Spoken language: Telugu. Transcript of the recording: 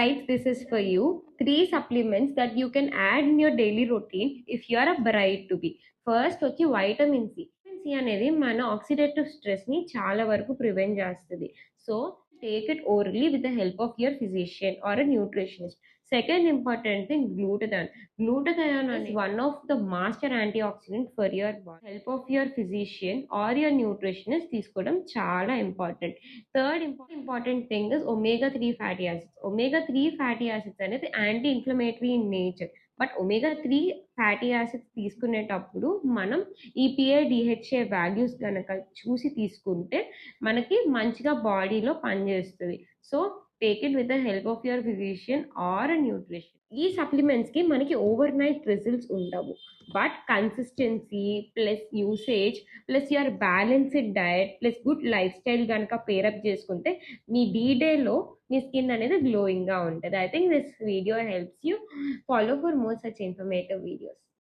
guys, this is for you. 3 supplements that you can add in your daily routine if you are a bride to be. First వచ్చి వైటమిన్ సి. వైటమిన్ సి అనేది మన ఆక్సిడేటివ్ స్ట్రెస్ ని చాలా వరకు ప్రివెంట్ చేస్తుంది. So take it orally with the help of your physician or a nutritionist. Second important thing glutathione. Glutathione is one of the master antioxidant for your body. Help of your physician or your nutritionist తీసుకోవడం చాలా important. Third important thing is omega-3 fatty acids. omega-3 fatty acids అనేది anti inflammatory in nature. But omega-3 fatty acids తీసుకునేటప్పుడు మనం ఈపీఏ డిహెచ్ఏ వాల్యూస్ కనుక చూసి తీసుకుంటే మనకి మంచిగా బాడీలో పనిచేస్తుంది. So take it with the help of your physician are nutrition. ఈ సప్లిమెంట్స్ కి మనకి ఓవర్ నైట్ రిజల్ట్స్ ఉండవు. But consistency plus usage plus your balanced diet plus good life style కనుక పేరప్ చేసుకుంటే మీ డేలో మీ స్కిన్ అనేది గ్లోయింగ్ గా ఉంటుంది. I think this video helps you. Follow for more such informative videos.